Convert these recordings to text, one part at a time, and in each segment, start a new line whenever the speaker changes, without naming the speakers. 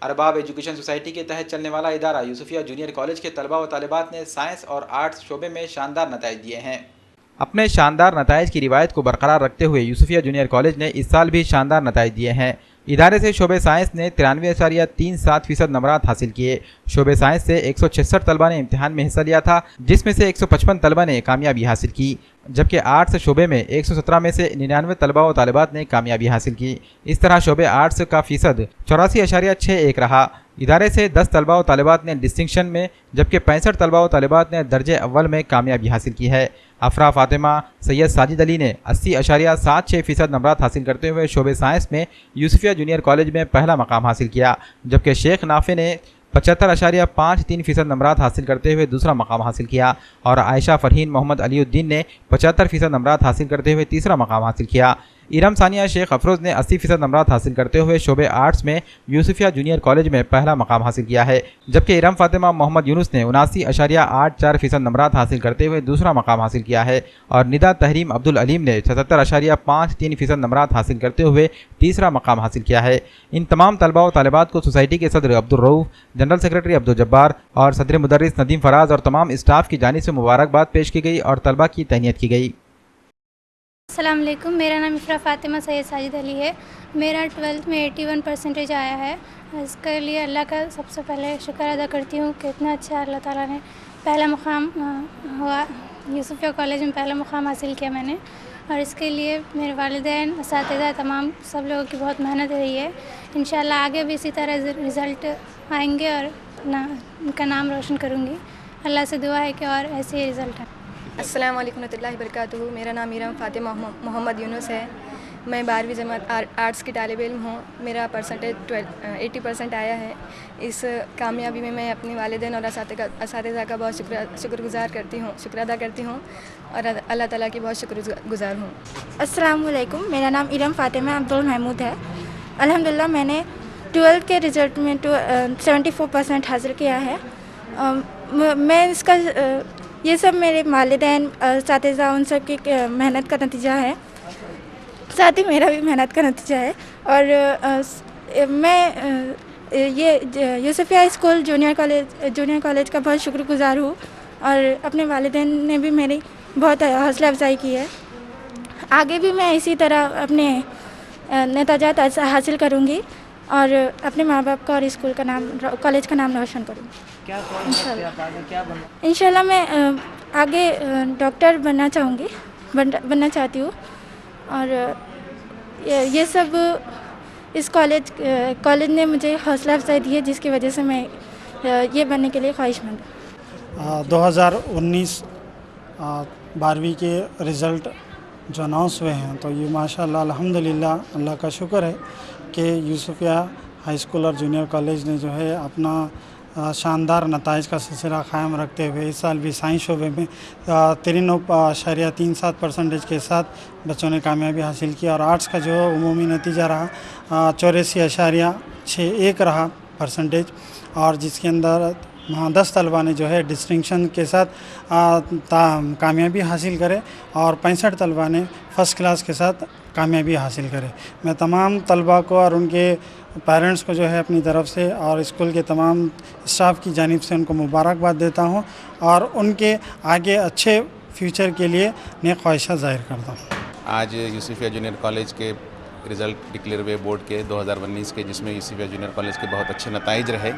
Arbab education society के तहत चलने वाला इदारा यूसुफिया जूनियर कॉलेज के तलबा व तालिबात ने साइंस और आर्ट्स शोबे में शानदार नताइज दिए हैं। अपने शानदार नताइज की रिवायत को बरकरार रखते हुए यूसुफिया जूनियर कॉलेज ने इस साल भी शानदार नताइज दिए हैं। इदारे से शोबे साइंस ने 93.37% नंबरात हासिल किए। शोबे साइंस से 166 तलबा ने इम्तिहान में हिस्सा लिया था, जिसमें से 155 तलबा ने कामयाबी हासिल की, जबकि आर्ट्स शोबे में 117 में से 99 तलबा व तालिबात ने कामयाबी हासिल की। इस तरह शोबे आर्ट्स का फ़ीसद 84.61 रहा। इदारे से 10 तलबा व तालिबात ने डिस्टिंक्शन में, जबकि 65 तलबा व तालिबात ने दर्जे अव्वल में कामयाबी हासिल की है। अफरा फातिमा सैयद साजिद अली ने 80.76% नंबरात हासिल करते हुए शोबे साइंस में यूसुफिया जूनियर कॉलेज में पहला मकाम हासिल किया, जबकि शेख नाफे ने 75.53% नंबरात हासिल करते हुए दूसरा मकाम हासिल किया और आयशा फ़रहीन मोहम्मद अलीउद्दीन ने 75% नंबरात हासिल करते हुए तीसरा मकाम हासिल किया। इरम सानिया शेख अफरोज़ ने 80% नंबरात हासिल करते हुए शोबे आर्ट्स में यूसुफिया जूनियर कॉलेज में पहला मकाम हासिल किया है, जबकि इरम फातिमा मोहम्मद यूनुस ने 79.84% नंबरात हासिल करते हुए दूसरा मकाम हासिल किया है और निदा तहरीम अब्दुल अलीम ने 77.53% नंबरात हासिल करते हुए तीसरा मकाम हासिल किया है। इन तमाम तलबा व तालिबात को सोसाइटी के सदर अब्दुल रऊफ़, जनरल सेक्रेटरी अब्दुल जब्बार और सदर मुदर्रिस नदीम फराज और तमाम स्टाफ की जानिब से मुबारकबाद पेश की गई और तलबा की तहनीत की गई।
अस्सलाम वालेकुम, मेरा नाम इफ़रा फ़ातिमा सैयद साजिद अली है। मेरा 12th में 81% आया है। इसके लिए अल्लाह का सबसे पहले शुक्र अदा करती हूँ कि इतना अच्छा अल्लाह ताला ने पहला मुकाम हुआ, यूसुफिया कॉलेज में पहला मुकाम हासिल किया मैंने, और इसके लिए मेरे वालिदैन, असातिज़ा, तमाम सब लोगों की बहुत मेहनत रही है। इंशाअल्लाह आगे भी इसी तरह रिज़ल्ट आएंगे और उनका नाम रोशन करूँगी। अल्लाह से दुआ है कि और ऐसे ही रिज़ल्ट आए।
अस्सलाम वालेकुम रहमतुल्लाहि वबरकातुहू। मेरा नाम इरम फातिमा मोहम्मद यूनुस है। मैं 12वीं जमात आर्ट्स की तालिब इल्म हूँ। मेरा परसेंटेज 80% आया है। इस कामयाबी में मैं अपने वालिदैन और असातिज़ा का बहुत शुक्रगुज़ार करती हूँ, शुक्र अदा करती हूँ और अल्लाह ताला की बहुत शुक्रगुज़ार हूँ।
अस्सलाम वालेकुम, मेरा नाम इरम फातिमा अब्दुल महमूद है। अल्हम्दुलिल्लाह मैंने 12th के रिज़ल्ट में 74% हासिल किया है। मैं इसका ये सब मेरे वालिदैन, असातिज़ा, उन सब की मेहनत का नतीजा है, साथ ही मेरा भी मेहनत का नतीजा है। और मैं ये यूसुफिया स्कूल जूनियर कॉलेज का बहुत शुक्रगुज़ार हूँ और अपने वालिदैन ने भी मेरी बहुत हौसला अफजाई की है। आगे भी मैं इसी तरह अपने नतीजात हासिल करूँगी और अपने माँ बाप का और स्कूल का नाम, कॉलेज का नाम रोशन करूँगी। इंशाल्लाह मैं आगे डॉक्टर बनना चाहती हूँ और ये सब इस कॉलेज ने मुझे हौसला अफजाई दी है, जिसकी वजह से मैं ये बनने के लिए ख्वाहिशमंद हूँ।
2019 12वीं के रिज़ल्ट जो अनाउंस हुए हैं, तो ये माशाल्लाह अल्हम्दुलिल्लाह अल्लाह का शुक्र है कि यूसुफिया हाई स्कूल और जूनियर कॉलेज ने जो है अपना शानदार नताइज का सिलसिला क़ायम रखते हुए इस साल भी साइंस शोबे में 93.37% के साथ बच्चों ने कामयाबी हासिल की और आर्ट्स का जो उमूमी नतीजा रहा 84.61 रहा परसेंटेज, और जिसके अंदर 10 तलबा ने जो है डिस्टिंक्शन के साथ कामयाबी हासिल करे और 65 तलबा ने फ़र्स्ट क्लास के साथ कामयाबी हासिल करे। मैं तमाम तलबा को और उनके पेरेंट्स को जो है अपनी तरफ से और स्कूल के तमाम स्टाफ की जानिब से उनको मुबारकबाद देता हूँ और उनके आगे अच्छे फ्यूचर के लिए नेक ख्वाहिशात ज़ाहिर करता हूँ।
आज यूसुफिया जूनियर कॉलेज के रिज़ल्ट डिक्लेयर हुए बोर्ड के 2019 के, जिसमें यूसुफिया जूनियर कॉलेज के बहुत अच्छे नताइज रहे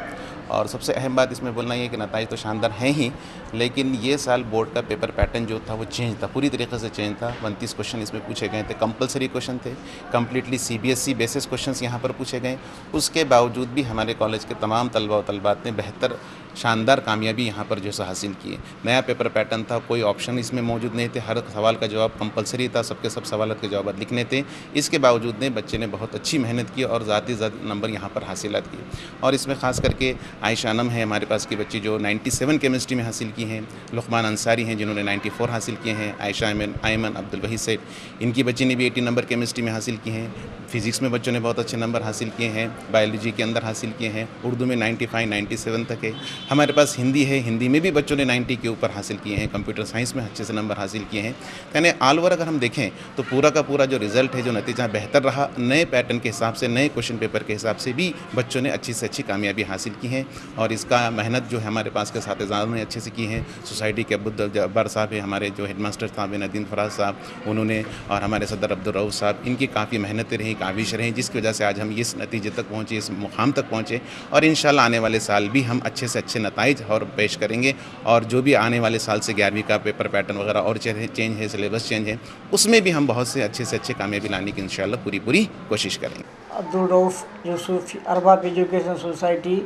और सबसे अहम बात इसमें बोलना ये है कि नताइज तो शानदार हैं ही, लेकिन ये साल बोर्ड का पेपर पैटर्न जो था वो चेंज था, पूरी तरीके से चेंज था। 32 क्वेश्चन इसमें पूछे गए थे, कंपलसरी क्वेश्चन थे, कम्प्लीटली CBSE बेसिस क्वेश्चंस यहाँ पर पूछे गए। उसके बावजूद भी हमारे कॉलेज के तमाम तलबा व तलबात ने बेहतर शानदार कामयाबी यहाँ पर जो है हासिल की है। नया पेपर पैटर्न था, कोई ऑप्शन इसमें मौजूद नहीं थे, हर सवाल का जवाब कंपलसरी था, सबके सब सवाल के जवाब लिखने थे। इसके बावजूद ने बच्चे ने बहुत अच्छी मेहनत की और ज़्यादा से ज़्यादा नंबर यहाँ पर हासिलात किए। और इसमें ख़ास करके आयशा अनम है हमारे पास की बच्ची जो 97 केमिस्ट्री में हासिल की हैं, लुकमान अंसारी हैं जिन्होंने 94 हासिल किए हैं, आयशा आयमन अब्दुल वही सेठ, इनकी बच्ची ने भी 80 नंबर केमिस्ट्री में हासिल किए हैं। फ़िज़िक्स में बच्चों ने बहुत अच्छे नंबर हासिल किए हैं, बायोलॉजी के अंदर हासिल किए हैं, उर्दू में 95 97 तक है। हमारे पास हिंदी है, हिंदी में भी बच्चों ने 90 के ऊपर हासिल किए हैं, कंप्यूटर साइंस में अच्छे से नंबर हासिल किए हैं। यानी ऑल ओवर अगर हम देखें तो पूरा का पूरा जो रिज़ल्ट है, जो नतीजा बेहतर रहा, नए पैटर्न के हिसाब से, नए क्वेश्चन पेपर के हिसाब से भी बच्चों ने अच्छी से अच्छी कामयाबी हासिल की है। और इसका मेहनत जो है हमारे पास के साथीदारों ने अच्छे से की है। सोसाइटी के अब्दुल जब्बार साहब है, हमारे जो हेडमास्टर साहब हैं नदीम फराज साहब, उन्होंने, और हमारे सदर अब्दुल रऊफ साहब, इनकी काफ़ी मेहनतें रहीं, काविश रहीं, जिसकी वजह से आज हम इस नतीजे तक पहुँचे, इस मुकाम तक पहुँचे। और इंशाल्लाह आने वाले साल भी हम अच्छे से अच्छे नताइज और पेश करेंगे। और जो भी आने वाले साल से 11वीं का पेपर पैटर्न वगैरह और चेंज है, सिलेबस चेंज है, उसमें भी हम बहुत से अच्छे कामयाबी लाने की इंशाल्लाह पूरी कोशिश करेंगे।
Abdul Rauf Yusuf Arbab education society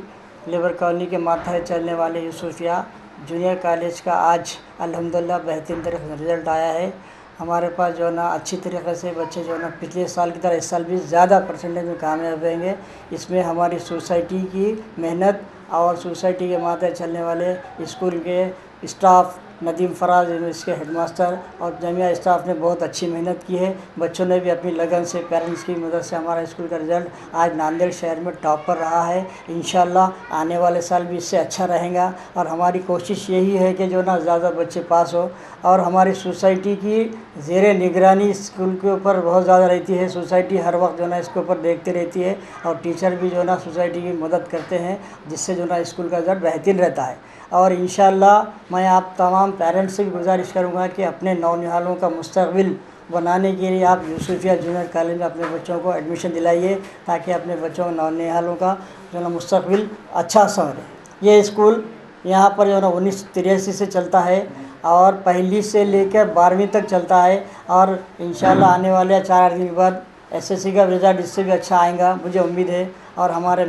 labour colony के माथा चलने वाले यूसुफिया जूनियर कॉलेज का आज अल्हम्दुलिल्लाह बेहतरीन तरह रिज़ल्ट आया है। हमारे पास जो है ना अच्छी तरीके से बच्चे जो है ना पिछले साल की तरह इस साल भी ज़्यादा परसेंटेज में कामयाब होंगे। इसमें हमारी सोसाइटी की मेहनत और सोसाइटी के माथे चलने वाले स्कूल के स्टाफ, नदीम फराज इसके हेडमास्टर और जमिया स्टाफ ने बहुत अच्छी मेहनत की है। बच्चों ने भी अपनी लगन से, पेरेंट्स की मदद से हमारा स्कूल का रिज़ल्ट आज नांदेड़ शहर में टॉप पर रहा है। इंशाल्लाह आने वाले साल भी इससे अच्छा रहेगा। और हमारी कोशिश यही है कि जो ना ज़्यादा बच्चे पास हो। और हमारी सोसाइटी की ज़ेरे निगरानी स्कूल के ऊपर बहुत ज़्यादा रहती है। सोसाइटी हर वक्त जो ना इसके ऊपर देखती रहती है और टीचर भी जो ना सोसाइटी की मदद करते हैं, जिससे जो ना स्कूल का रिज़ल्ट बेहतरीन रहता है। और इंशाल्लाह मैं आप तमाम पेरेंट्स से भी गुजारिश करूंगा कि अपने नौनिहालों का मुस्तकबिल बनाने के लिए आप यूसुफिया जूनियर कॉलेज में अपने बच्चों को एडमिशन दिलाइए, ताकि अपने बच्चों नौनिहालों का जो ना मुस्तकबिल अच्छा संवरे। ये स्कूल यहाँ पर जो ना 1983 से चलता है और पहली से लेकर 12वीं तक चलता है। और इंशाल्लाह आने वाले 4 दिन के बाद एसएससी का रिज़ल्ट इससे भी अच्छा आएगा, मुझे उम्मीद है। और हमारे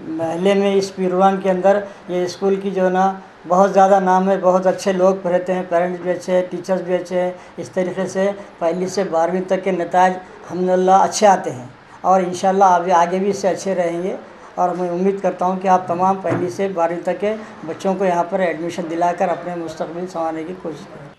महल्ले में इस पीरवान के अंदर ये स्कूल की जो ना बहुत ज़्यादा नाम है, बहुत अच्छे लोग पढ़ते हैं, पेरेंट्स भी अच्छे हैं, टीचर्स भी अच्छे हैं। इस तरीके से पहली से 12वीं तक के नताज अल्हम्दुलिल्लाह अच्छे आते हैं और इंशाल्लाह अभी आगे भी इससे अच्छे रहेंगे। और मैं उम्मीद करता हूँ कि आप तमाम पहली से 12वीं तक के बच्चों को यहाँ पर एडमिशन दिलाकर अपने मुस्तकबिल संवारने की कोशिश करें।